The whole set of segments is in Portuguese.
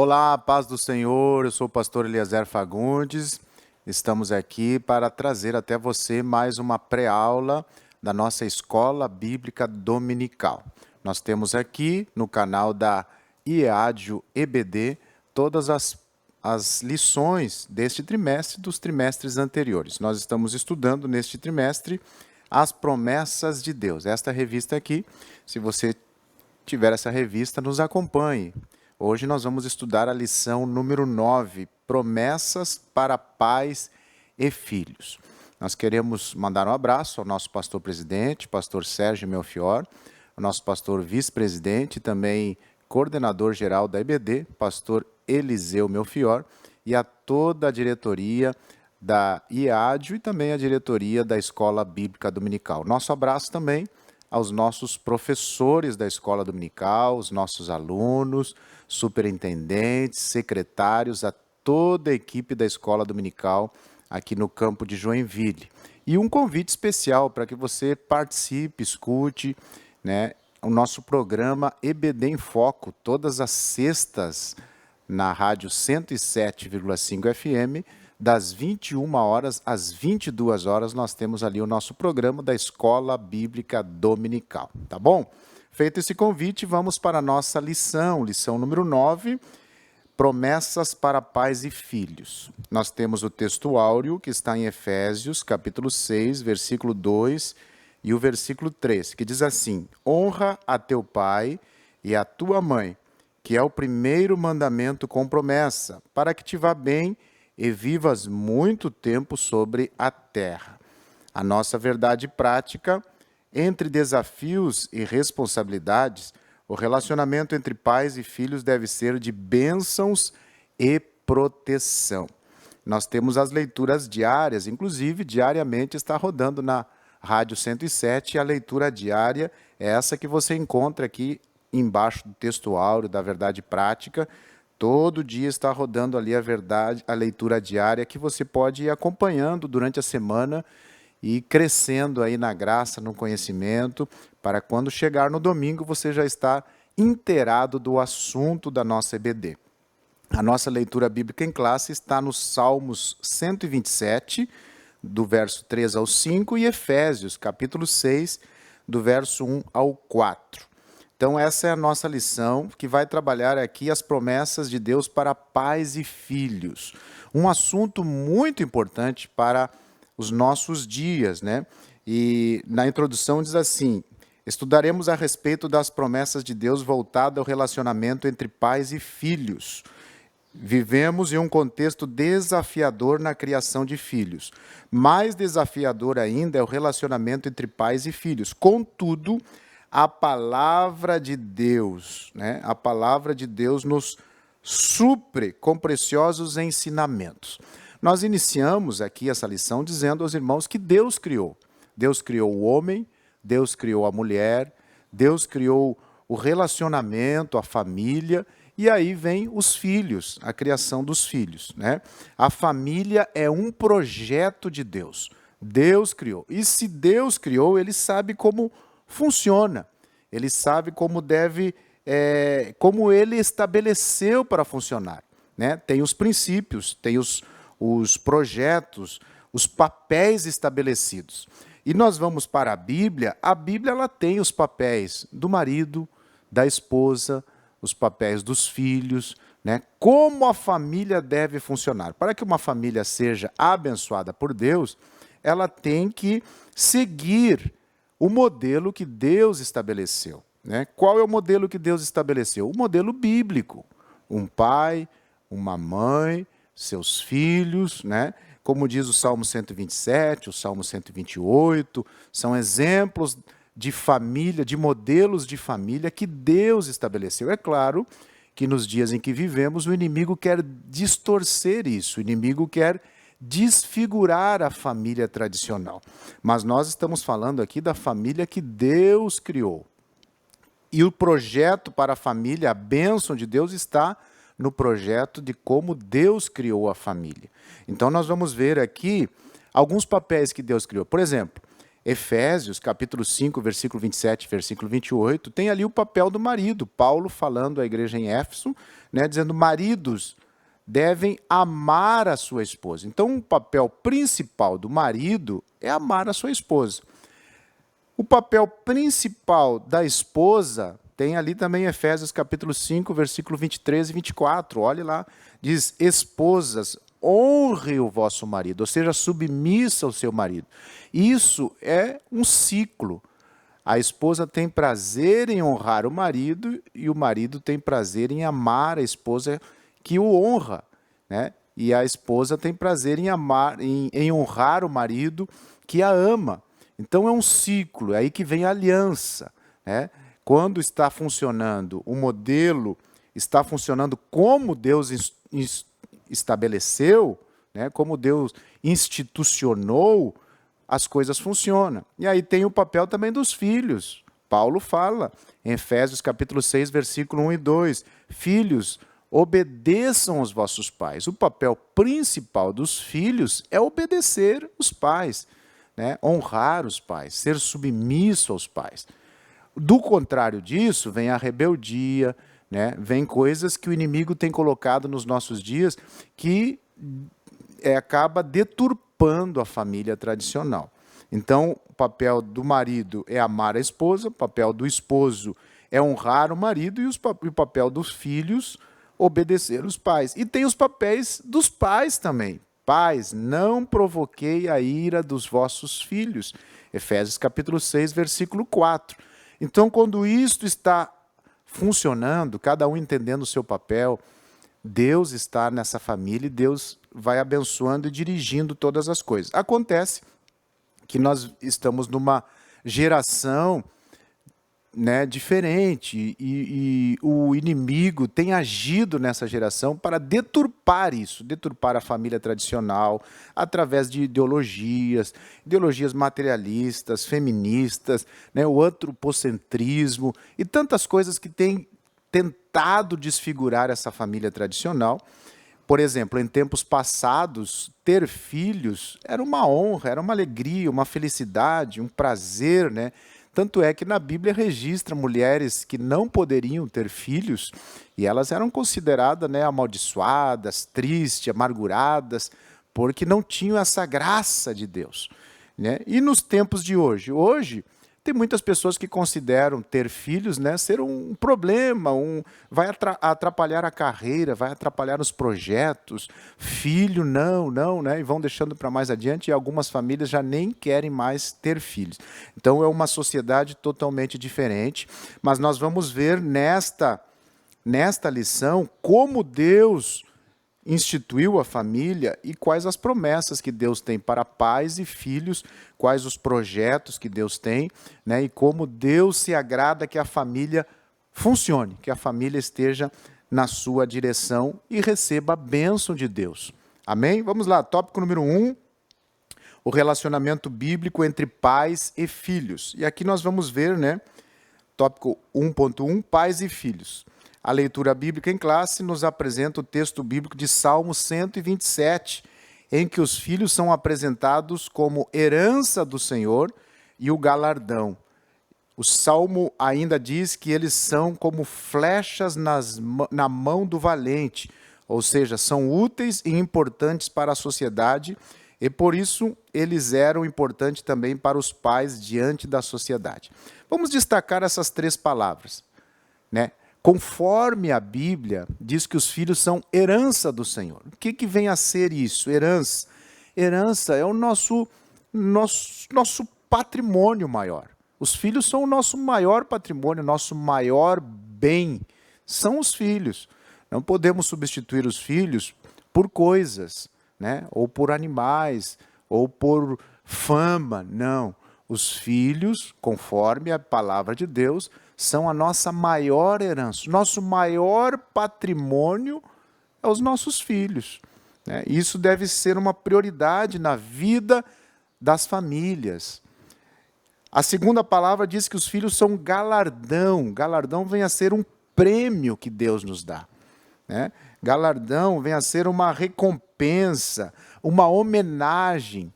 Olá, paz do Senhor, eu sou o pastor Eliezer Fagundes. Estamos aqui para trazer até você mais uma pré-aula da nossa Escola Bíblica Dominical. Nós temos aqui no canal da IEADIO EBD todas as lições deste trimestre e dos trimestres anteriores. Nós estamos estudando neste trimestre as promessas de Deus. Esta revista aqui, se você tiver essa revista, nos acompanhe. Hoje nós vamos estudar a lição número 9, Promessas para Pais e Filhos. Nós queremos mandar um abraço ao nosso pastor presidente, pastor Sérgio Melchior, ao nosso pastor vice-presidente e também coordenador geral da IBD, pastor Eliseu Melchior, e a toda a diretoria da IEADIO e também a diretoria da Escola Bíblica Dominical. Nosso abraço também aos nossos professores da Escola Dominical, os nossos alunos, superintendentes, secretários, a toda a equipe da Escola Dominical aqui no campo de Joinville. E um convite especial para que você participe, escute, o nosso programa EBD em Foco, todas as sextas na rádio 107,5 FM, das 21 horas às 22 horas, nós temos ali o nosso programa da Escola Bíblica Dominical, tá bom? Feito esse convite, vamos para a nossa lição número 9, Promessas para Pais e Filhos. Nós temos o texto áureo, que está em Efésios, capítulo 6, versículo 2 e o versículo 3, que diz assim: honra a teu pai e a tua mãe, que é o primeiro mandamento com promessa, para que te vá bem e vivas muito tempo sobre a terra. A nossa verdade prática, entre desafios e responsabilidades, o relacionamento entre pais e filhos deve ser de bênçãos e proteção. Nós temos as leituras diárias, inclusive diariamente está rodando na Rádio 107, a leitura diária é essa que você encontra aqui embaixo do texto áureo da verdade prática. Todo dia está rodando ali a leitura diária que você pode ir acompanhando durante a semana e crescendo aí na graça, no conhecimento, para quando chegar no domingo você já está inteirado do assunto da nossa EBD. A nossa leitura bíblica em classe está nos Salmos 127, do verso 3 ao 5, e Efésios, capítulo 6, do verso 1 ao 4. Então, essa é a nossa lição, que vai trabalhar aqui as promessas de Deus para pais e filhos. Um assunto muito importante para os nossos dias, E na introdução diz assim: estudaremos a respeito das promessas de Deus voltadas ao relacionamento entre pais e filhos. Vivemos em um contexto desafiador na criação de filhos. Mais desafiador ainda é o relacionamento entre pais e filhos. Contudo, a palavra de Deus, a palavra de Deus nos supre com preciosos ensinamentos. Nós iniciamos aqui essa lição dizendo aos irmãos que Deus criou. Deus criou o homem, Deus criou a mulher, Deus criou o relacionamento, a família, e aí vem os filhos, a criação dos filhos. A família é um projeto de Deus. Deus criou. E se Deus criou, Ele sabe como funciona. Ele sabe como como Ele estabeleceu para funcionar. Tem os princípios, tem os projetos, os papéis estabelecidos. E nós vamos para a Bíblia ela tem os papéis do marido, da esposa, os papéis dos filhos, como a família deve funcionar. Para que uma família seja abençoada por Deus, ela tem que seguir o modelo que Deus estabeleceu. Qual é o modelo que Deus estabeleceu? O modelo bíblico. Um pai, uma mãe, seus filhos, Como diz o Salmo 127, o Salmo 128, são exemplos de família, de modelos de família que Deus estabeleceu. É claro que nos dias em que vivemos, o inimigo quer distorcer isso, o inimigo quer desfigurar a família tradicional. Mas nós estamos falando aqui da família que Deus criou. E o projeto para a família, a bênção de Deus, está no projeto de como Deus criou a família. Então, nós vamos ver aqui alguns papéis que Deus criou. Por exemplo, Efésios, capítulo 5, versículo 27, versículo 28, tem ali o papel do marido. Paulo falando à igreja em Éfeso, né, dizendo, maridos devem amar a sua esposa. Então, o papel principal do marido é amar a sua esposa. O papel principal da esposa tem ali também Efésios capítulo 5, versículo 23 e 24. Olhe lá, diz, esposas, honre o vosso marido, ou seja, submissa ao seu marido. Isso é um ciclo. A esposa tem prazer em honrar o marido e o marido tem prazer em amar a esposa que o honra, né? E a esposa tem prazer em honrar o marido que a ama. Então é um ciclo, é aí que vem a aliança, né? Quando está funcionando, o modelo está funcionando como Deus estabeleceu, né? Como Deus institucionou, as coisas funcionam. E aí tem o papel também dos filhos. Paulo fala em Efésios capítulo 6, versículo 1 e 2, filhos, obedeçam aos vossos pais. O papel principal dos filhos é obedecer os pais, né? Honrar os pais, ser submisso aos pais. Do contrário disso, vem a rebeldia, né? Vem coisas que o inimigo tem colocado nos nossos dias que acaba deturpando a família tradicional. Então, o papel do marido é amar a esposa, o papel do esposo é honrar o marido e o papel dos filhos obedecer os pais. E tem os papéis dos pais também. Pais, não provoquei a ira dos vossos filhos. Efésios capítulo 6, versículo 4. Então, quando isto está funcionando, cada um entendendo o seu papel, Deus está nessa família e Deus vai abençoando e dirigindo todas as coisas. Acontece que nós estamos numa geração, né, diferente e o inimigo tem agido nessa geração para deturpar isso, deturpar a família tradicional através de ideologias materialistas, feministas, né, o antropocentrismo e tantas coisas que têm tentado desfigurar essa família tradicional. Por exemplo, em tempos passados, ter filhos era uma honra, era uma alegria, uma felicidade, um prazer, né? Tanto é que na Bíblia registra mulheres que não poderiam ter filhos e elas eram consideradas, né, amaldiçoadas, tristes, amarguradas, porque não tinham essa graça de Deus, né? E nos tempos de hoje? Hoje, tem muitas pessoas que consideram ter filhos, né, ser um problema, vai atrapalhar a carreira, vai atrapalhar os projetos. Filho, não, né, e vão deixando para mais adiante e algumas famílias já nem querem mais ter filhos. Então é uma sociedade totalmente diferente, mas nós vamos ver nesta lição como Deus instituiu a família e quais as promessas que Deus tem para pais e filhos, quais os projetos que Deus tem, né, e como Deus se agrada que a família funcione, que a família esteja na sua direção e receba a bênção de Deus. Amém? Vamos lá, tópico número 1, o relacionamento bíblico entre pais e filhos. E aqui nós vamos ver, né, tópico 1.1, pais e filhos. A leitura bíblica em classe nos apresenta o texto bíblico de Salmo 127, em que os filhos são apresentados como herança do Senhor e o galardão. O Salmo ainda diz que eles são como flechas na mão do valente, ou seja, são úteis e importantes para a sociedade e por isso eles eram importantes também para os pais diante da sociedade. Vamos destacar essas 3 palavras, né? Conforme a Bíblia, diz que os filhos são herança do Senhor. O que vem a ser isso? Herança. Herança é o nosso patrimônio maior. Os filhos são o nosso maior patrimônio, nosso maior bem. São os filhos. Não podemos substituir os filhos por coisas, né? Ou por animais, ou por fama. Não. Os filhos, conforme a palavra de Deus, são a nossa maior herança. Nosso maior patrimônio é os nossos filhos, né? Isso deve ser uma prioridade na vida das famílias. A segunda palavra diz que os filhos são galardão. Galardão vem a ser um prêmio que Deus nos dá, né? Galardão vem a ser uma recompensa, uma homenagem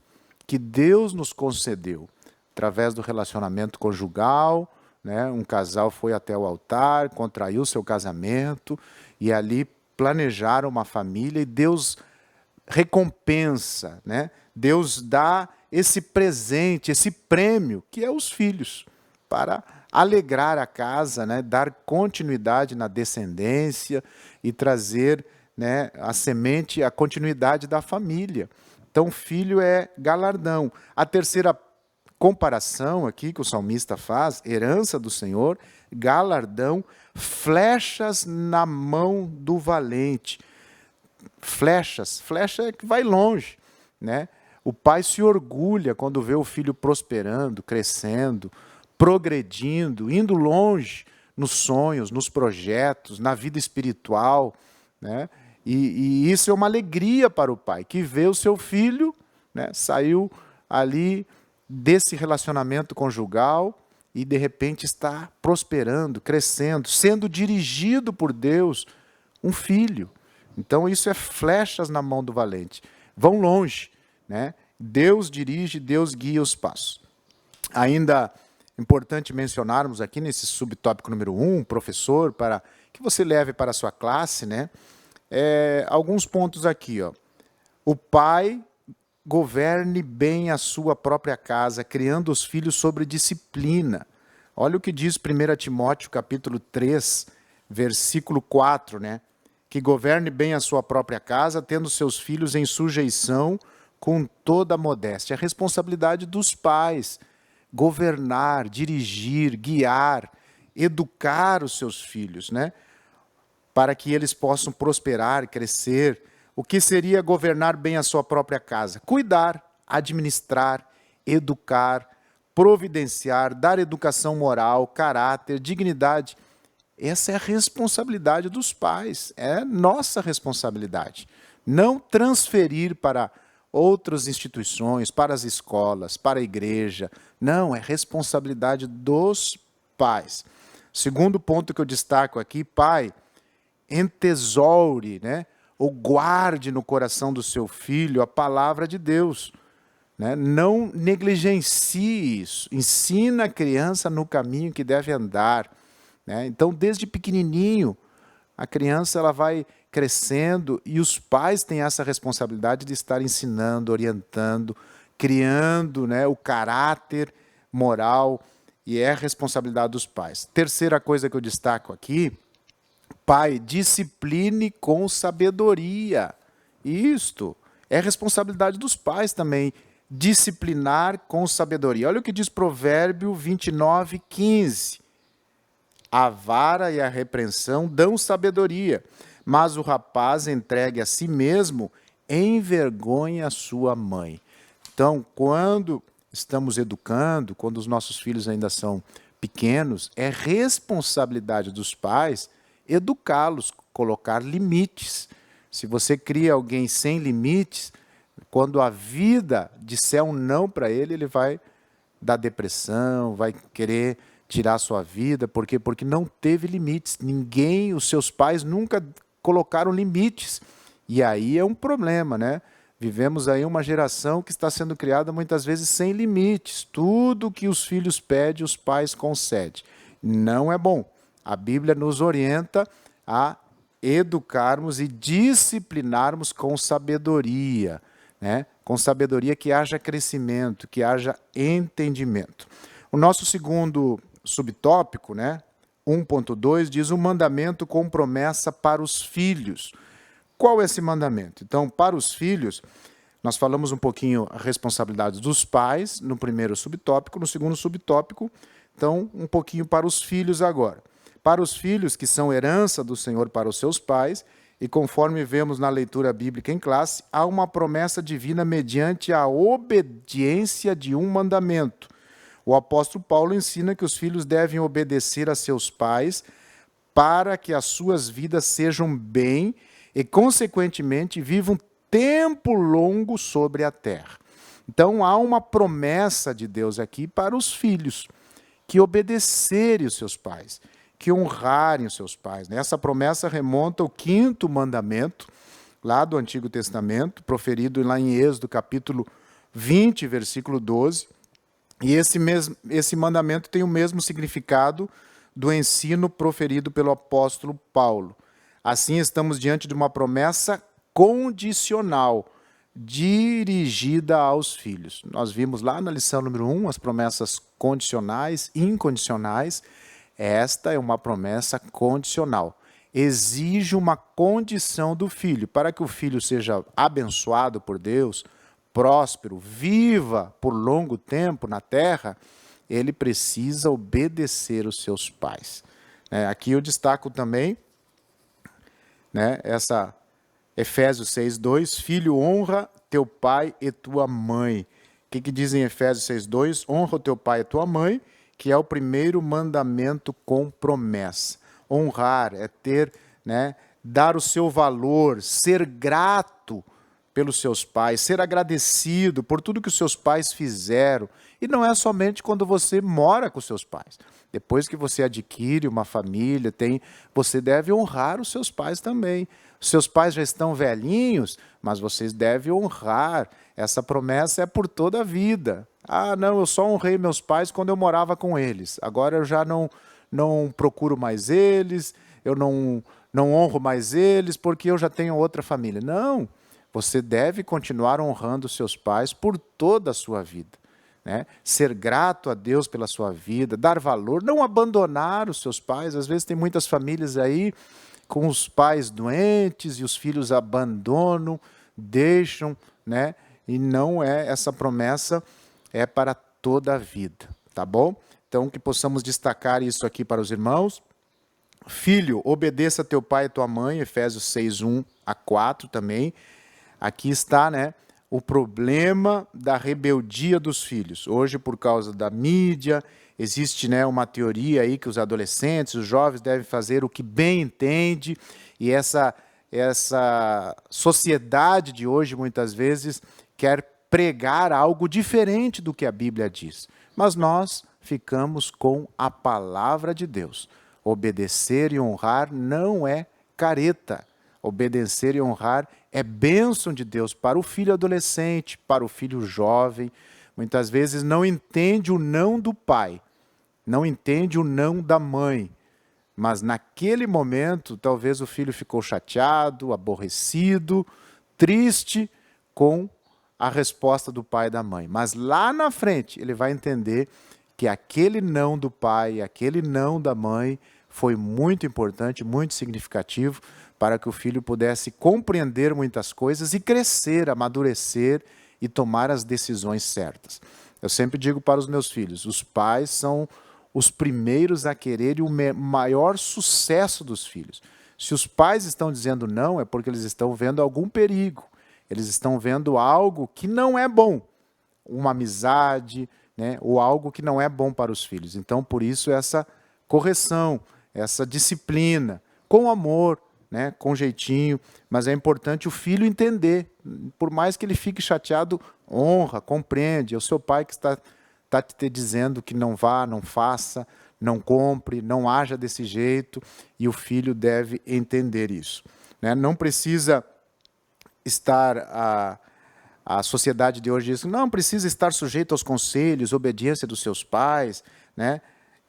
que Deus nos concedeu. através do relacionamento conjugal, né? Um casal foi até o altar, contraiu seu casamento e ali planejaram uma família e Deus recompensa, né? Deus dá esse presente, esse prêmio, que é os filhos, para alegrar a casa, né? Dar continuidade na descendência e trazer, né, a semente, a continuidade da família. Então, filho é galardão. A terceira comparação aqui que o salmista faz, herança do Senhor, galardão, flechas na mão do valente. Flechas, flecha é que vai longe, né? O pai se orgulha quando vê o filho prosperando, crescendo, progredindo, indo longe nos sonhos, nos projetos, na vida espiritual, né? E isso é uma alegria para o pai, que vê o seu filho, né, saiu ali desse relacionamento conjugal e de repente está prosperando, crescendo, sendo dirigido por Deus, um filho. Então isso é flechas na mão do valente. Vão longe, né? Deus dirige, Deus guia os passos. Ainda importante mencionarmos aqui nesse subtópico número 1, professor, para que você leve para a sua classe, né? Alguns pontos aqui, ó. O pai governe bem a sua própria casa, criando os filhos sobre disciplina. Olha o que diz 1 Timóteo, capítulo 3, versículo 4, né? Que governe bem a sua própria casa, tendo seus filhos em sujeição com toda a modéstia. É a responsabilidade dos pais governar, dirigir, guiar, educar os seus filhos, né? Para que eles possam prosperar, crescer. O que seria governar bem a sua própria casa? Cuidar, administrar, educar, providenciar, dar educação moral, caráter, dignidade. Essa é a responsabilidade dos pais, é nossa responsabilidade. Não transferir para outras instituições, para as escolas, para a igreja. Não, é responsabilidade dos pais. Segundo ponto que eu destaco aqui, pai, entesoure, né, ou guarde no coração do seu filho a palavra de Deus. Né? Não negligencie isso. Ensina a criança no caminho que deve andar. Né? Então, desde pequenininho, a criança ela vai crescendo e os pais têm essa responsabilidade de estar ensinando, orientando, criando, né, o caráter moral, e é a responsabilidade dos pais. Terceira coisa que eu destaco aqui, pai, discipline com sabedoria. Isto é responsabilidade dos pais também, disciplinar com sabedoria. Olha o que diz Provérbio 29, 15. A vara e a repreensão dão sabedoria, mas o rapaz entregue a si mesmo envergonha a sua mãe. Então, quando estamos educando, quando os nossos filhos ainda são pequenos, é responsabilidade dos pais educá-los, colocar limites. Se você cria alguém sem limites, quando a vida disser um não para ele, ele vai dar depressão, vai querer tirar a sua vida. Por quê? Porque não teve limites. Ninguém, os seus pais nunca colocaram limites. E aí é um problema, né? Vivemos aí uma geração que está sendo criada muitas vezes sem limites. Tudo que os filhos pedem, os pais concedem. Não é bom. A Bíblia nos orienta a educarmos e disciplinarmos com sabedoria, né? Com sabedoria, que haja crescimento, que haja entendimento. O nosso segundo subtópico, né, 1.2, diz o mandamento com promessa para os filhos. Qual é esse mandamento? Então, para os filhos, nós falamos um pouquinho a responsabilidade dos pais no primeiro subtópico, no segundo subtópico, então, um pouquinho para os filhos agora. Para os filhos que são herança do Senhor para os seus pais, e conforme vemos na leitura bíblica em classe, há uma promessa divina mediante a obediência de um mandamento. O apóstolo Paulo ensina que os filhos devem obedecer a seus pais para que as suas vidas sejam bem e, consequentemente, vivam tempo longo sobre a terra. Então, há uma promessa de Deus aqui para os filhos, que obedecerem os seus pais, que honrarem os seus pais. Essa promessa remonta ao 5º mandamento, lá do Antigo Testamento, proferido lá em Êxodo, capítulo 20, versículo 12, E esse mandamento tem o mesmo significado do ensino proferido pelo apóstolo Paulo. Assim, estamos diante de uma promessa condicional, dirigida aos filhos. Nós vimos lá na lição número 1 as promessas condicionais, incondicionais. Esta é uma promessa condicional. Exige uma condição do filho. Para que o filho seja abençoado por Deus, próspero, viva por longo tempo na terra, ele precisa obedecer os seus pais. Aqui eu destaco também essa Efésios 6:2, filho, honra teu pai e tua mãe. O que diz em Efésios 6:2? Honra o teu pai e tua mãe, que é o primeiro mandamento com promessa. Honrar é ter, dar o seu valor, ser grato pelos seus pais, ser agradecido por tudo que os seus pais fizeram. E não é somente quando você mora com os seus pais. Depois que você adquire uma família, você deve honrar os seus pais também. Os seus pais já estão velhinhos, mas vocês devem honrar. Essa promessa é por toda a vida. Ah, não, eu só honrei meus pais quando eu morava com eles. Agora eu já não procuro mais eles, eu não honro mais eles porque eu já tenho outra família. Não, você deve continuar honrando os seus pais por toda a sua vida. Ser grato a Deus pela sua vida, dar valor, não abandonar os seus pais. Às vezes tem muitas famílias aí com os pais doentes e os filhos abandonam, deixam, e não é, essa promessa é para toda a vida, tá bom? Então que possamos destacar isso aqui para os irmãos. Filho, obedeça a teu pai e tua mãe, Efésios 6:1-4 também. Aqui está, o problema da rebeldia dos filhos. Hoje, por causa da mídia, existe uma teoria aí que os adolescentes, os jovens devem fazer o que bem entende, e essa sociedade de hoje, muitas vezes, quer pregar algo diferente do que a Bíblia diz. Mas nós ficamos com a palavra de Deus. Obedecer e honrar não é careta. Obedecer e honrar é bênção de Deus para o filho adolescente, para o filho jovem. Muitas vezes não entende o não do pai, não entende o não da mãe. Mas naquele momento, talvez o filho ficou chateado, aborrecido, triste com a resposta do pai e da mãe. Mas lá na frente, ele vai entender que aquele não do pai, aquele não da mãe, foi muito importante, muito significativo, para que o filho pudesse compreender muitas coisas e crescer, amadurecer e tomar as decisões certas. Eu sempre digo para os meus filhos, os pais são os primeiros a querer o maior sucesso dos filhos. Se os pais estão dizendo não, é porque eles estão vendo algum perigo, eles estão vendo algo que não é bom, uma amizade, ou algo que não é bom para os filhos. Então, por isso, essa correção, essa disciplina, com amor, com jeitinho, mas é importante o filho entender, por mais que ele fique chateado, honra, compreende, é o seu pai que está te dizendo que não vá, não faça, não compre, não haja desse jeito, e o filho deve entender isso. Não precisa estar, a sociedade de hoje diz, não precisa estar sujeito aos conselhos, obediência dos seus pais,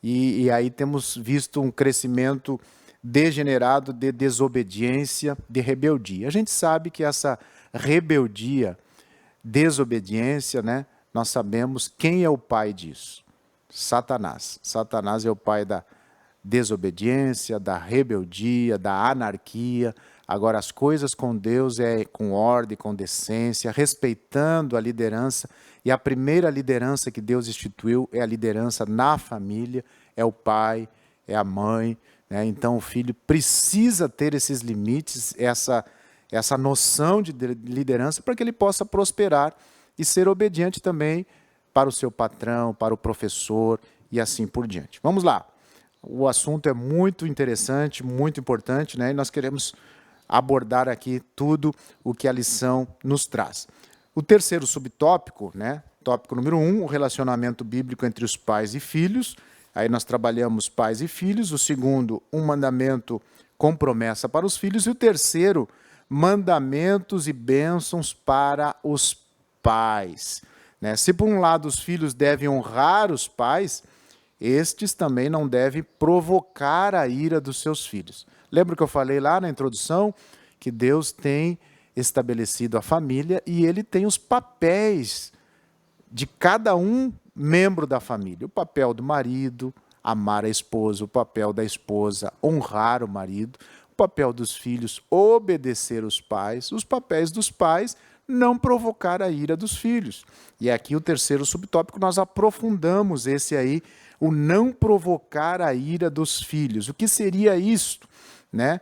e aí temos visto um crescimento degenerado de desobediência, de rebeldia. A gente sabe que essa rebeldia, desobediência, nós sabemos quem é o pai disso. Satanás. Satanás é o pai da desobediência, da rebeldia, da anarquia. Agora, as coisas com Deus é com ordem, com decência, respeitando a liderança. E a primeira liderança que Deus instituiu é a liderança na família, é o pai, é a mãe. Então, o filho precisa ter esses limites, essa noção de liderança, para que ele possa prosperar e ser obediente também para o seu patrão, para o professor e assim por diante. Vamos lá. O assunto é muito interessante, muito importante, e nós queremos abordar aqui tudo o que a lição nos traz. O terceiro subtópico, tópico número 1, o relacionamento bíblico entre os pais e filhos. Aí nós trabalhamos pais e filhos. O segundo, um mandamento com promessa para os filhos. E o terceiro, mandamentos e bênçãos para os pais. né? Se por um lado os filhos devem honrar os pais, estes também não devem provocar a ira dos seus filhos. Lembra que eu falei lá na introdução que Deus tem estabelecido a família e ele tem os papéis de cada um membro da família. O papel do marido, amar a esposa, o papel da esposa, honrar o marido, o papel dos filhos, obedecer os pais, os papéis dos pais, não provocar a ira dos filhos. E aqui o terceiro subtópico nós aprofundamos esse aí, o não provocar a ira dos filhos. O que seria isto, né?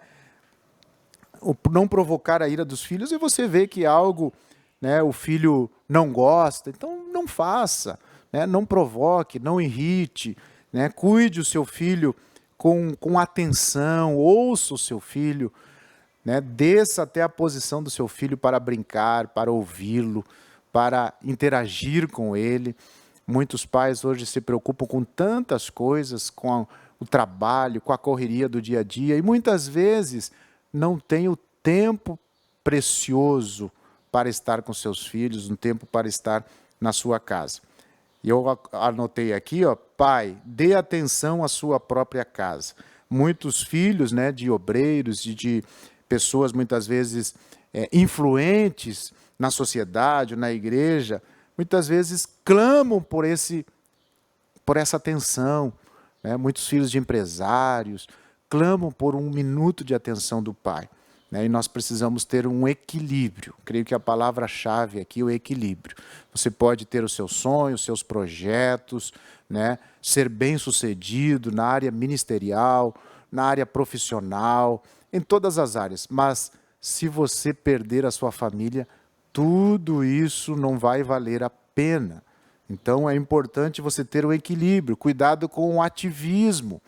O não provocar a ira dos filhos é você ver que algo, né, o filho não gosta, então não faça, né, não provoque, não irrite, né, cuide o seu filho com atenção, ouça o seu filho, né, desça até a posição do seu filho para brincar, para ouvi-lo, para interagir com ele. Muitos pais hoje se preocupam com tantas coisas, com o trabalho, com a correria do dia a dia, e muitas vezes não tem o tempo precioso para estar com seus filhos, um tempo para estar na sua casa. E eu anotei aqui, ó, pai, dê atenção à sua própria casa. Muitos filhos, né, de obreiros e de pessoas muitas vezes influentes na sociedade, na igreja, muitas vezes clamam por essa atenção, né? Muitos filhos de empresários clamam por um minuto de atenção do pai, né? E nós precisamos ter um equilíbrio. Creio que a palavra-chave aqui é o equilíbrio. Você pode ter os seus sonhos, os seus projetos, né? Ser bem-sucedido na área ministerial, na área profissional, em todas as áreas, mas se você perder a sua família, tudo isso não vai valer a pena. Então é importante você ter o equilíbrio, cuidado com o ativismo.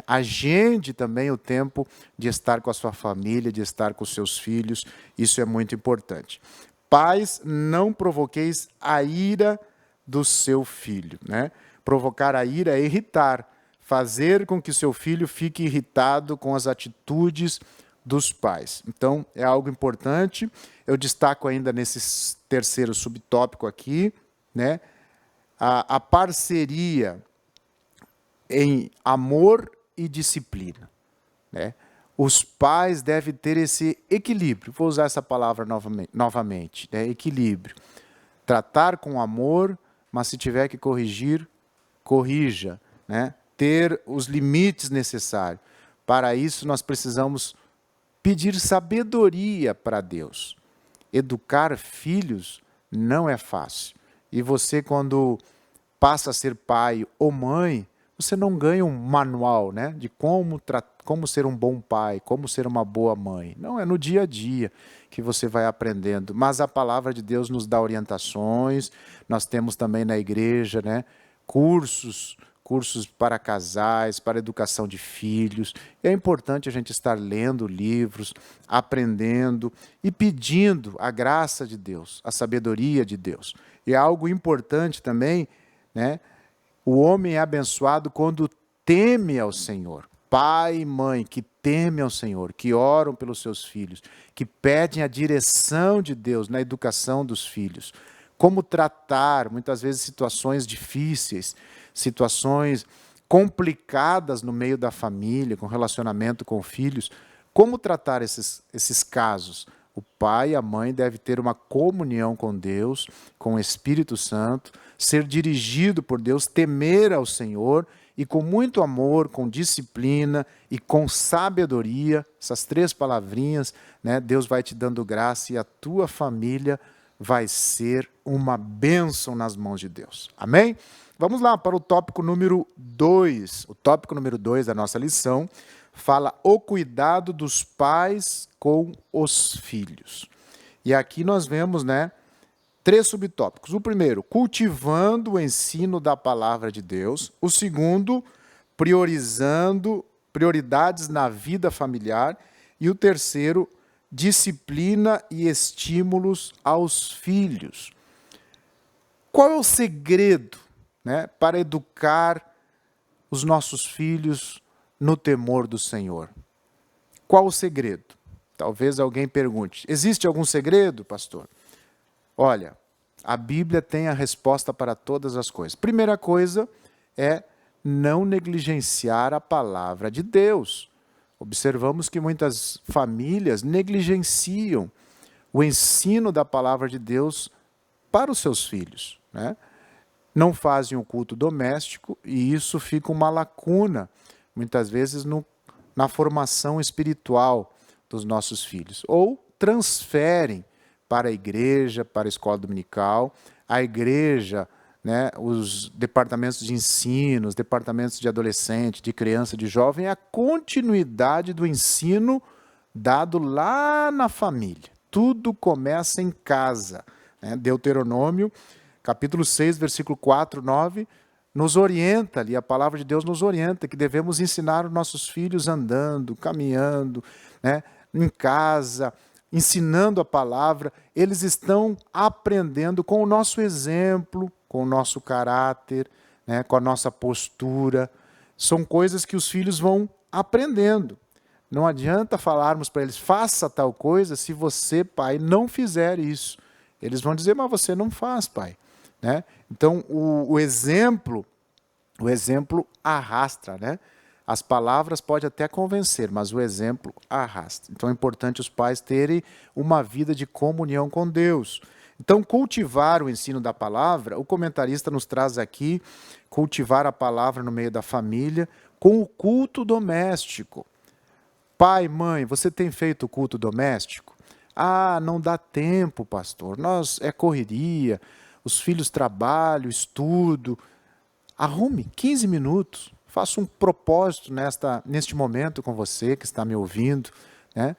Agende também o tempo de estar com a sua família, de estar com os seus filhos, isso é muito importante. Pais, não provoqueis a ira do seu filho, né? Provocar a ira é irritar, fazer com que seu filho fique irritado com as atitudes dos pais. Então, é algo importante. Eu destaco ainda nesse terceiro subtópico aqui, né, a parceria em amor e disciplina, né? Os pais devem ter esse equilíbrio. Vou usar essa palavra novamente, né? Equilíbrio. Tratar com amor, mas se tiver que corrigir, corrija, né? Ter os limites necessários. Para isso, nós precisamos pedir sabedoria para Deus. Educar filhos não é fácil. E você, quando passa a ser pai ou mãe, você não ganha um manual, né, de como ser um bom pai, como ser uma boa mãe. Não, é no dia a dia que você vai aprendendo. Mas a palavra de Deus nos dá orientações. Nós temos também na igreja, né, cursos para casais, para educação de filhos. É importante a gente estar lendo livros, aprendendo e pedindo a graça de Deus, a sabedoria de Deus. E é algo importante também, né? O homem é abençoado quando teme ao Senhor. Pai e mãe que temem ao Senhor, que oram pelos seus filhos, que pedem a direção de Deus na educação dos filhos. Como tratar, muitas vezes, situações difíceis, situações complicadas no meio da família, com relacionamento com filhos. Como tratar esses casos? O pai e a mãe devem ter uma comunhão com Deus, com o Espírito Santo, ser dirigido por Deus, temer ao Senhor e com muito amor, com disciplina e com sabedoria, essas três palavrinhas, né, Deus vai te dando graça e a tua família vai ser uma bênção nas mãos de Deus. Amém? Vamos lá para o tópico número 2. O tópico número 2 da nossa lição fala o cuidado dos pais com os filhos. E aqui nós vemos, né, três subtópicos. O primeiro, cultivando o ensino da palavra de Deus. O segundo, priorizando prioridades na vida familiar. E o terceiro, disciplina e estímulos aos filhos. Qual é o segredo, né, para educar os nossos filhos no temor do Senhor? Qual o segredo? Talvez alguém pergunte, existe algum segredo, pastor? Olha, A Bíblia tem a resposta para todas as coisas. Primeira coisa é não negligenciar a palavra de Deus. Observamos que muitas famílias negligenciam o ensino da palavra de Deus para os seus filhos, né? Não fazem o culto doméstico e isso fica uma lacuna, muitas vezes, na formação espiritual dos nossos filhos. Ou transferem para a igreja, para a escola dominical, a igreja, né, os departamentos de ensino, os departamentos de adolescente, de criança, de jovem, é a continuidade do ensino dado lá na família. Tudo começa em casa, né? Deuteronômio, capítulo 6, versículo 4, 9, nos orienta ali, a palavra de Deus nos orienta que devemos ensinar os nossos filhos andando, caminhando, né, em casa, ensinando a palavra. Eles estão aprendendo com o nosso exemplo, com o nosso caráter, né, com a nossa postura. São coisas que os filhos vão aprendendo. Não adianta falarmos para eles, faça tal coisa, se você, pai, não fizer isso. Eles vão dizer, mas você não faz, pai. Né? Então, o exemplo arrasta, né? As palavras podem até convencer, mas o exemplo arrasta. Então, é importante os pais terem uma vida de comunhão com Deus. Então, cultivar o ensino da palavra, o comentarista nos traz aqui, cultivar a palavra no meio da família, com o culto doméstico. Pai, mãe, você tem feito o culto doméstico? Ah, não dá tempo, pastor. É correria, os filhos trabalham, estudo. Arrume 15 minutos. Faça um propósito neste momento com você que está me ouvindo, né?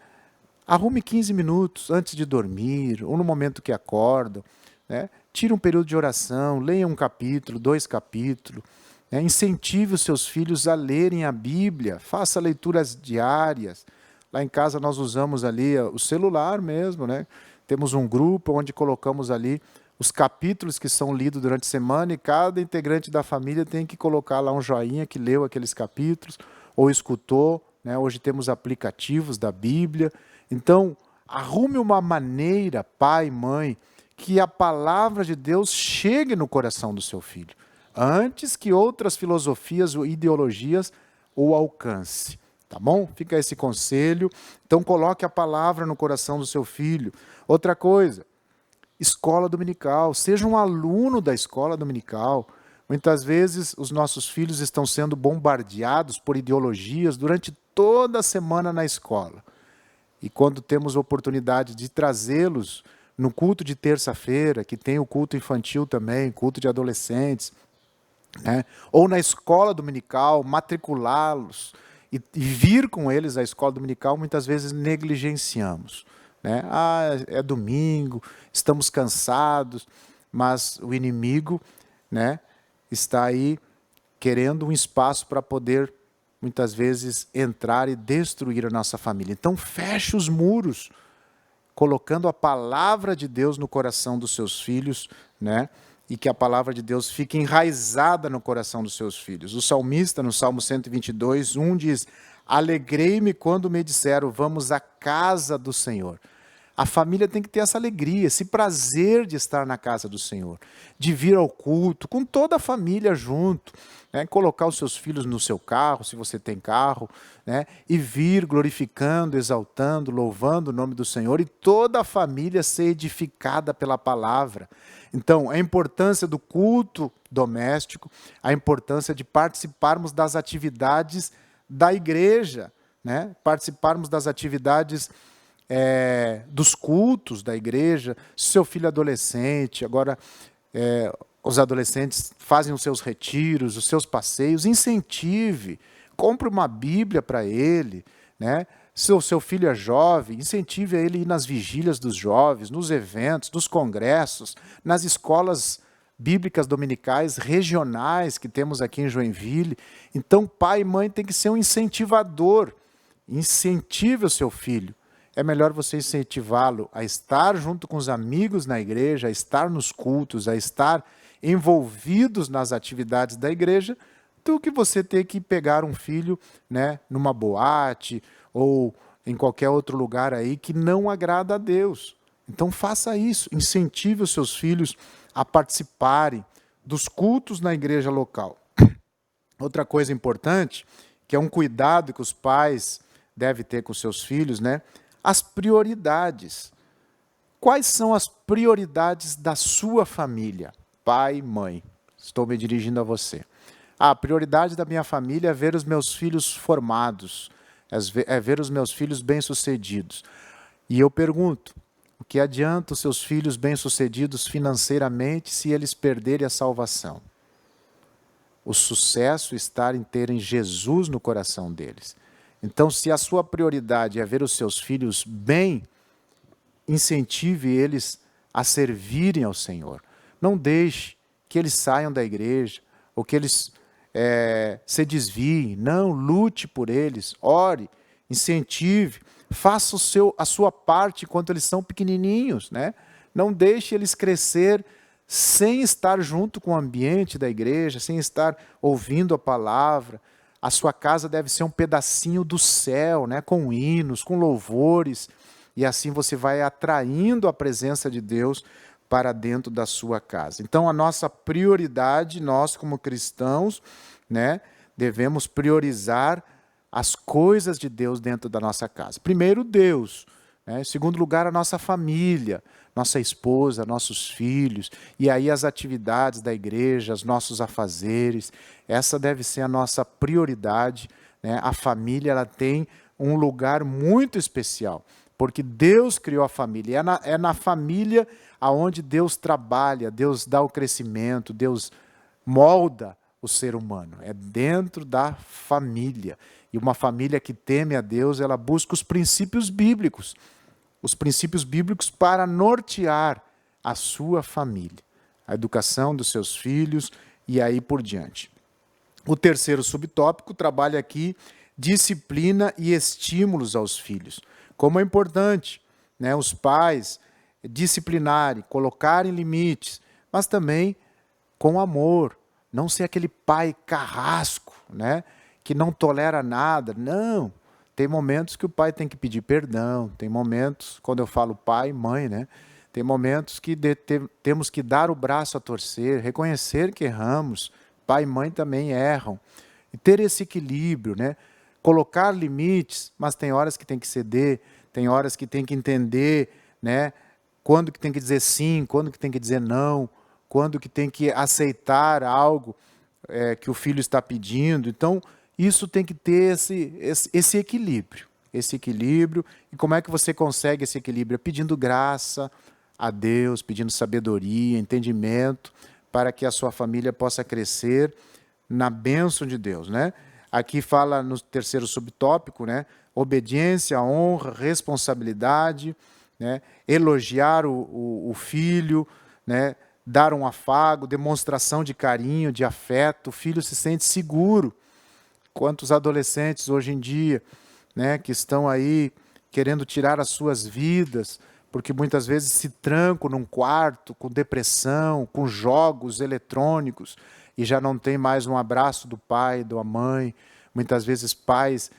Arrume 15 minutos antes de dormir, ou no momento que acorda, né? Tire um período de oração, leia um capítulo, 2 capítulos. Né? Incentive os seus filhos a lerem a Bíblia, faça leituras diárias. Lá em casa nós usamos ali o celular mesmo, né? Temos um grupo onde colocamos ali os capítulos que são lidos durante a semana e cada integrante da família tem que colocar lá um joinha que leu aqueles capítulos ou escutou, né? Hoje temos aplicativos da Bíblia. Então, arrume uma maneira, pai, mãe, que a palavra de Deus chegue no coração do seu filho, antes que outras filosofias ou ideologias o alcance. Tá bom? Fica esse conselho. Então, coloque a palavra no coração do seu filho. Outra coisa, escola dominical. Seja um aluno da escola dominical. Muitas vezes, os nossos filhos estão sendo bombardeados por ideologias durante toda a semana na escola. E quando temos oportunidade de trazê-los no culto de terça-feira, que tem o culto infantil também, culto de adolescentes, né? Ou na escola dominical, matriculá-los e vir com eles à escola dominical, muitas vezes negligenciamos. Né? Ah, é domingo, estamos cansados, mas o inimigo, né, está aí querendo um espaço para poder, muitas vezes, entrar e destruir a nossa família. Então, feche os muros, colocando a palavra de Deus no coração dos seus filhos, né? E que a palavra de Deus fique enraizada no coração dos seus filhos. O salmista, no Salmo 122, 1 diz, alegrei-me quando me disseram, vamos à casa do Senhor. A família tem que ter essa alegria, esse prazer de estar na casa do Senhor, de vir ao culto, com toda a família junto, né? Colocar os seus filhos no seu carro, se você tem carro, né? E vir glorificando, exaltando, louvando o nome do Senhor e toda a família ser edificada pela palavra. Então, a importância do culto doméstico, a importância de participarmos das atividades da igreja, né? Participarmos das atividades dos cultos da igreja. Seu filho é adolescente, agora os adolescentes fazem os seus retiros, os seus passeios, incentive, compre uma Bíblia para ele, né? Se o seu filho é jovem, incentive a ele a ir nas vigílias dos jovens, nos eventos, nos congressos, nas escolas bíblicas dominicais regionais que temos aqui em Joinville. Então, pai e mãe tem que ser um incentivador. Incentive o seu filho. É melhor você incentivá-lo a estar junto com os amigos na igreja, a estar nos cultos, a estar envolvidos nas atividades da igreja, do que você ter que pegar um filho, né, numa boate ou em qualquer outro lugar aí que não agrada a Deus. Então faça isso, incentive os seus filhos a participarem dos cultos na igreja local. Outra coisa importante, que é um cuidado que os pais devem ter com seus filhos, né? As prioridades. Quais são as prioridades da sua família? Pai e mãe. Estou me dirigindo a você. A prioridade da minha família é ver os meus filhos formados, é ver os meus filhos bem-sucedidos. E eu pergunto, o que adianta os seus filhos bem-sucedidos financeiramente se eles perderem a salvação? O sucesso está em terem Jesus no coração deles. Então, se a sua prioridade é ver os seus filhos bem, incentive eles a servirem ao Senhor. Não deixe que eles saiam da igreja, ou que eles se desviem. Não, lute por eles, ore, incentive, faça a sua parte enquanto eles são pequenininhos, né? Não deixe eles crescer sem estar junto com o ambiente da igreja, sem estar ouvindo a palavra. A sua casa deve ser um pedacinho do céu, né? Com hinos, com louvores, e assim você vai atraindo a presença de Deus para dentro da sua casa. Então, a nossa prioridade, nós como cristãos, né, devemos priorizar as coisas de Deus dentro da nossa casa. Primeiro, Deus. Em segundo lugar, a nossa família, nossa esposa, nossos filhos, e aí as atividades da igreja, os nossos afazeres. Essa deve ser a nossa prioridade, né? A família, ela tem um lugar muito especial, porque Deus criou a família. É na família aonde Deus trabalha, Deus dá o crescimento, Deus molda o ser humano. É dentro da família. E uma família que teme a Deus, ela busca os princípios bíblicos. Os princípios bíblicos para nortear a sua família. A educação dos seus filhos e aí por diante. O terceiro subtópico trabalha aqui disciplina e estímulos aos filhos. Como é importante, né, os pais disciplinarem, colocarem limites, mas também com amor. Não ser aquele pai carrasco, né, que não tolera nada. Não. Tem momentos que o pai tem que pedir perdão. Tem momentos, quando eu falo pai e mãe, né, tem momentos que temos que dar o braço a torcer, reconhecer que erramos. Pai e mãe também erram. E ter esse equilíbrio, né? Colocar limites, mas tem horas que tem que ceder, tem horas que tem que entender, né? Quando que tem que dizer sim, quando que tem que dizer não, quando que tem que aceitar algo que o filho está pedindo. Então, isso tem que ter esse equilíbrio. Esse equilíbrio. E como é que você consegue esse equilíbrio? Pedindo graça a Deus, pedindo sabedoria, entendimento, para que a sua família possa crescer na bênção de Deus, né? Aqui fala no terceiro subtópico, né? Obediência, honra, responsabilidade, né? Elogiar o filho, né? Dar um afago, demonstração de carinho, de afeto. O filho se sente seguro. Quantos adolescentes hoje em dia, né, que estão aí querendo tirar as suas vidas, porque muitas vezes se trancam num quarto com depressão, com jogos eletrônicos, e já não tem mais um abraço do pai, da mãe. Muitas vezes pais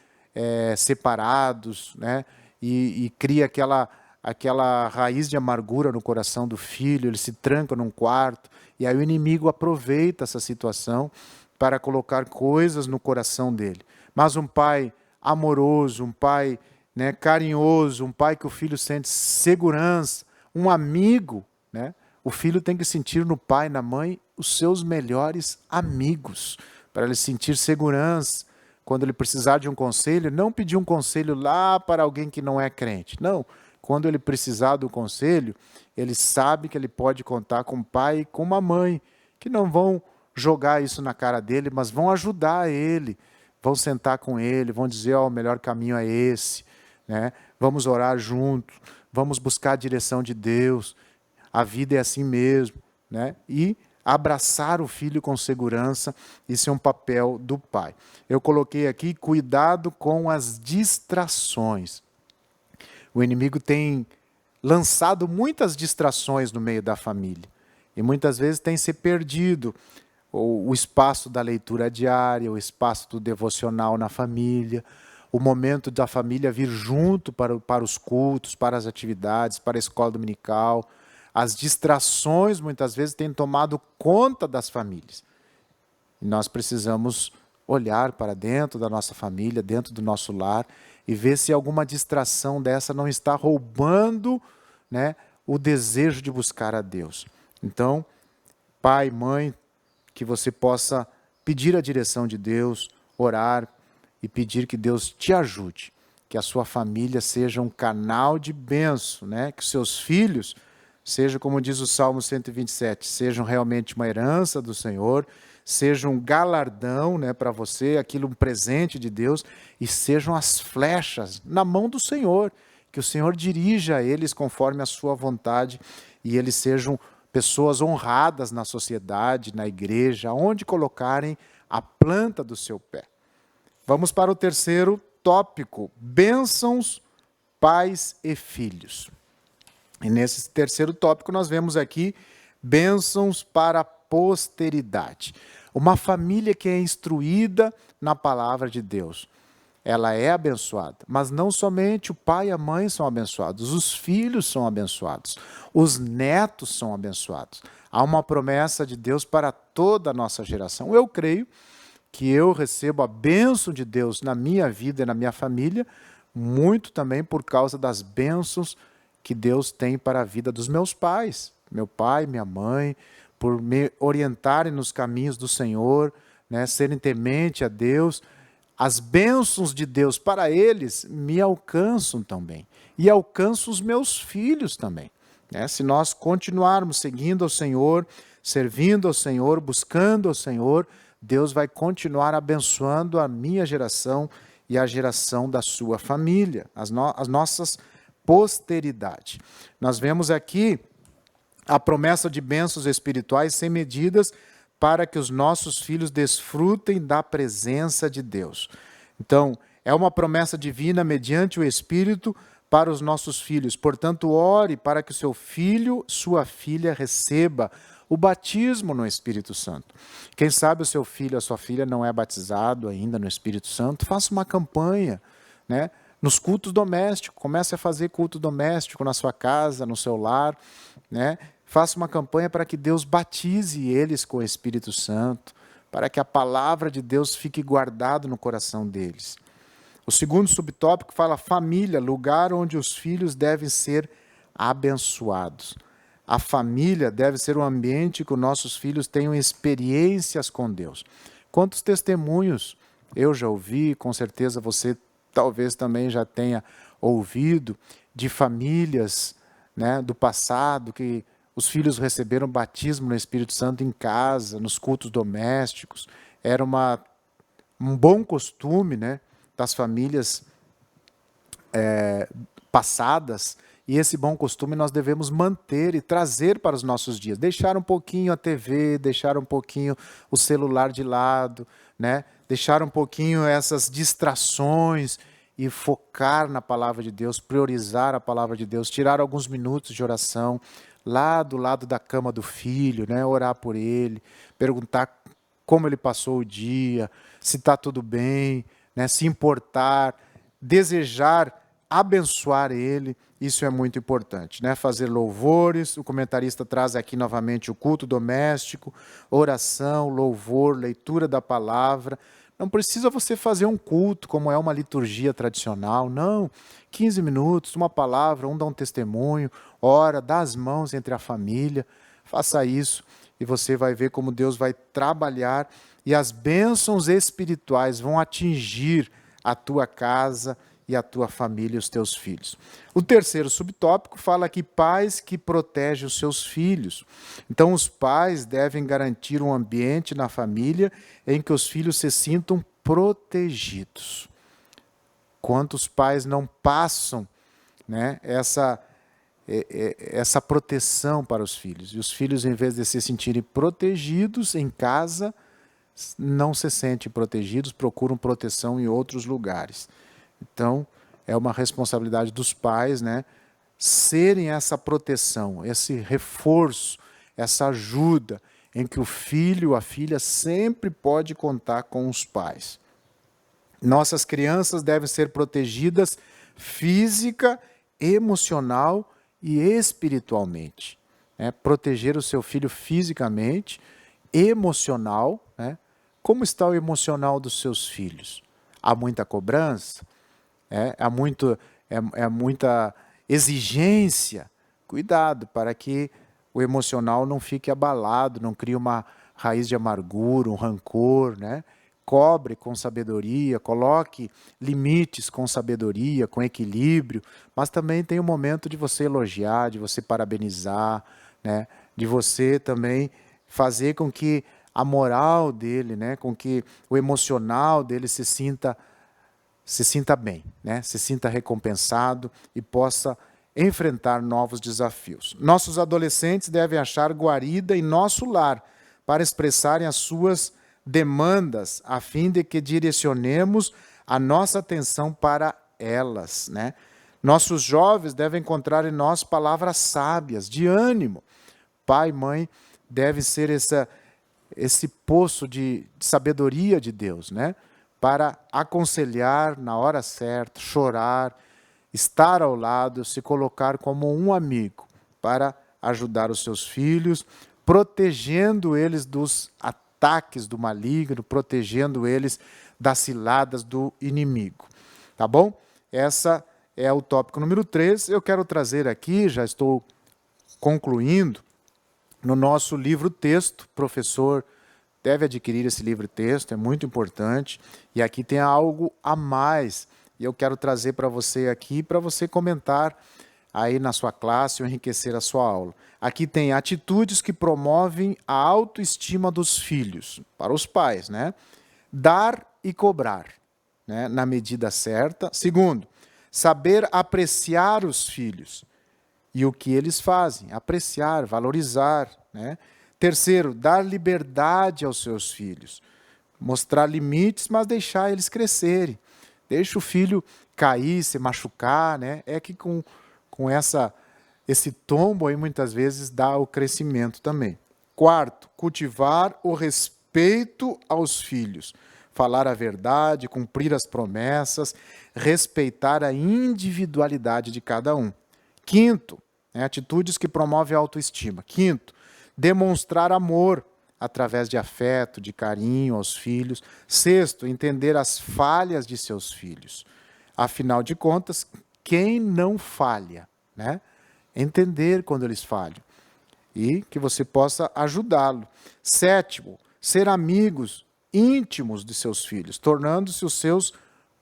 separados, né, e cria aquela raiz de amargura no coração do filho. Ele se tranca num quarto, e aí o inimigo aproveita essa situação para colocar coisas no coração dele. Mas um pai amoroso, um pai, né, carinhoso, um pai que o filho sente segurança, um amigo, né? O filho tem que sentir no pai e na mãe os seus melhores amigos, para ele sentir segurança. Quando ele precisar de um conselho, não pedir um conselho lá para alguém que não é crente. Não, quando ele precisar do conselho, ele sabe que ele pode contar com o pai e com uma mãe, que não vão jogar isso na cara dele, mas vão ajudar ele, vão sentar com ele, vão dizer, o melhor caminho é esse, né? Vamos orar juntos, vamos buscar a direção de Deus, a vida é assim mesmo, né? E abraçar o filho com segurança, isso é um papel do pai. Eu coloquei aqui, cuidado com as distrações. O inimigo tem lançado muitas distrações no meio da família, e muitas vezes tem se perdido o espaço da leitura diária, o espaço do devocional na família, o momento da família vir junto para os cultos, para as atividades, para a escola dominical. As distrações muitas vezes têm tomado conta das famílias. E nós precisamos olhar para dentro da nossa família, dentro do nosso lar, e ver se alguma distração dessa não está roubando, né, o desejo de buscar a Deus. Então, pai, mãe, que você possa pedir a direção de Deus, orar e pedir que Deus te ajude, que a sua família seja um canal de bênção, né? Que os seus filhos sejam, como diz o Salmo 127, sejam realmente uma herança do Senhor, sejam um galardão, né, para você, aquilo um presente de Deus, e sejam as flechas na mão do Senhor, que o Senhor dirija eles conforme a sua vontade, e eles sejam pessoas honradas na sociedade, na igreja, onde colocarem a planta do seu pé. Vamos para o terceiro tópico, bênçãos, pais e filhos. E nesse terceiro tópico nós vemos aqui bênçãos para a posteridade. Uma família que é instruída na palavra de Deus, ela é abençoada, mas não somente o pai e a mãe são abençoados, os filhos são abençoados, os netos são abençoados. Há uma promessa de Deus para toda a nossa geração. Eu creio que eu recebo a bênção de Deus na minha vida e na minha família, muito também por causa das bênçãos que Deus tem para a vida dos meus pais, meu pai, minha mãe, por me orientarem nos caminhos do Senhor, né, serem temente a Deus. As bênçãos de Deus para eles me alcançam também, e alcançam os meus filhos também. Né? Se nós continuarmos seguindo ao Senhor, servindo ao Senhor, buscando ao Senhor, Deus vai continuar abençoando a minha geração e a geração da sua família, as nossas posteridade. Nós vemos aqui a promessa de bênçãos espirituais sem medidas para que os nossos filhos desfrutem da presença de Deus. Então, é uma promessa divina mediante o Espírito para os nossos filhos. Portanto, ore para que o seu filho, sua filha receba o batismo no Espírito Santo. Quem sabe o seu filho, a sua filha não é batizado ainda no Espírito Santo, faça uma campanha, né? Nos cultos domésticos, comece a fazer culto doméstico na sua casa, no seu lar, né? Faça uma campanha para que Deus batize eles com o Espírito Santo, para que a palavra de Deus fique guardada no coração deles. O segundo subtópico fala família, lugar onde os filhos devem ser abençoados. A família deve ser um ambiente que os nossos filhos tenham experiências com Deus. Quantos testemunhos eu já ouvi, com certeza você talvez também já tenha ouvido, de famílias, né, do passado, que os filhos receberam batismo no Espírito Santo em casa, nos cultos domésticos. Era um bom costume, né, das famílias passadas, e esse bom costume nós devemos manter e trazer para os nossos dias. Deixar um pouquinho a TV, deixar um pouquinho o celular de lado, né? Deixar um pouquinho essas distrações e focar na palavra de Deus, priorizar a palavra de Deus, tirar alguns minutos de oração lá do lado da cama do filho, né? Orar por ele, perguntar como ele passou o dia, se está tudo bem, né? Se importar, desejar abençoar ele, isso é muito importante, né? Fazer louvores, o comentarista traz aqui novamente o culto doméstico, oração, louvor, leitura da palavra. Não precisa você fazer um culto como é uma liturgia tradicional, não. 15 minutos, uma palavra, dá um testemunho, ora, dá as mãos entre a família, faça isso e você vai ver como Deus vai trabalhar e as bênçãos espirituais vão atingir a tua casa e a tua família e os teus filhos. O terceiro subtópico fala aqui pais que protegem os seus filhos. Então, os pais devem garantir um ambiente na família em que os filhos se sintam protegidos. Quantos pais não passam, né, essa proteção para os filhos? E os filhos, em vez de se sentirem protegidos em casa, não se sentem protegidos, procuram proteção em outros lugares. Então, é uma responsabilidade dos pais, né, serem essa proteção, esse reforço, essa ajuda em que o filho, a filha sempre pode contar com os pais. Nossas crianças devem ser protegidas física, emocional e espiritualmente. Proteger o seu filho fisicamente, emocional. Como está o emocional dos seus filhos? Há muita cobrança? Há muita exigência? Cuidado para que o emocional não fique abalado, não crie uma raiz de amargura, um rancor, Cobre com sabedoria, coloque limites com sabedoria, com equilíbrio, mas também tem o momento de você elogiar, de você parabenizar, de você também fazer com que a moral dele, com que o emocional dele se sinta bem, se sinta recompensado e possa enfrentar novos desafios. Nossos adolescentes devem achar guarida em nosso lar para expressarem as suas demandas, a fim de que direcionemos a nossa atenção para elas. Nossos jovens devem encontrar em nós palavras sábias, de ânimo. Pai e mãe devem ser esse poço de sabedoria de Deus, para aconselhar na hora certa, chorar, estar ao lado, se colocar como um amigo, para ajudar os seus filhos, protegendo eles dos ataques do maligno, protegendo eles das ciladas do inimigo. Tá bom? Essa é o tópico número 3. Eu quero trazer aqui, já estou concluindo, no nosso livro-texto. Professor deve adquirir esse livro-texto, é muito importante. E aqui tem algo a mais, e eu quero trazer para você aqui, para você comentar aí na sua classe ou enriquecer a sua aula. Aqui tem atitudes que promovem a autoestima dos filhos, para os pais, Dar e cobrar, na medida certa. Segundo, saber apreciar os filhos e o que eles fazem, apreciar, valorizar, Terceiro, dar liberdade aos seus filhos, mostrar limites, mas deixar eles crescerem. Deixa o filho cair, se machucar, É que com esse tombo aí muitas vezes dá o crescimento também. Quarto, cultivar o respeito aos filhos, falar a verdade, cumprir as promessas, respeitar a individualidade de cada um. Quinto, atitudes que promovem a autoestima. Quinto, demonstrar amor através de afeto, de carinho aos filhos. Sexto, entender as falhas de seus filhos. Afinal de contas, quem não falha, Entender quando eles falham e que você possa ajudá-lo. Sétimo, ser amigos íntimos de seus filhos, tornando-se os seus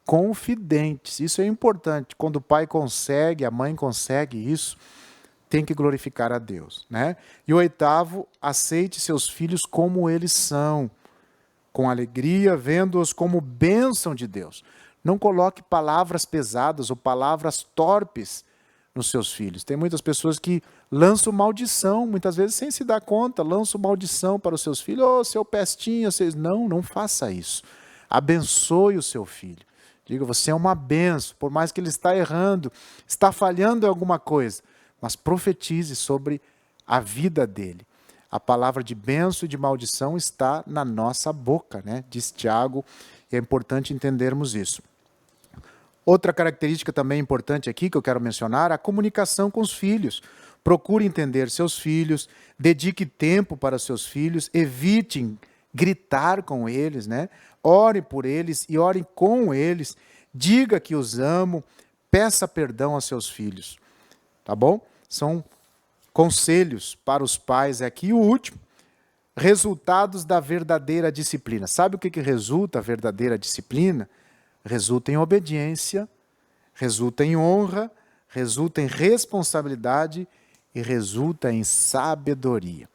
confidentes. Isso é importante. Quando o pai consegue, a mãe consegue isso, tem que glorificar a Deus, E o oitavo, aceite seus filhos como eles são, com alegria, vendo-os como bênção de Deus. Não coloque palavras pesadas ou palavras torpes nos seus filhos. Tem muitas pessoas que lançam maldição, muitas vezes sem se dar conta, lançam maldição para os seus filhos. Oh, seu pestinho, vocês... Não faça isso. Abençoe o seu filho. Diga, você é uma bênção, por mais que ele está errando, está falhando em alguma coisa, mas profetize sobre a vida dele. A palavra de bênção e de maldição está na nossa boca, diz Tiago, e é importante entendermos isso. Outra característica também importante aqui que eu quero mencionar, a comunicação com os filhos. Procure entender seus filhos, dedique tempo para seus filhos, evite gritar com eles, Ore por eles e ore com eles, diga que os amo, peça perdão aos seus filhos. Tá bom? São conselhos para os pais aqui. E o último, resultados da verdadeira disciplina. Sabe o que resulta a verdadeira disciplina? Resulta em obediência, resulta em honra, resulta em responsabilidade e resulta em sabedoria.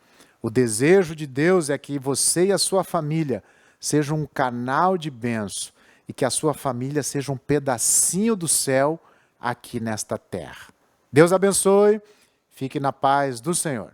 O desejo de Deus é que você e a sua família sejam um canal de bênção e que a sua família seja um pedacinho do céu aqui nesta terra. Deus abençoe, fique na paz do Senhor.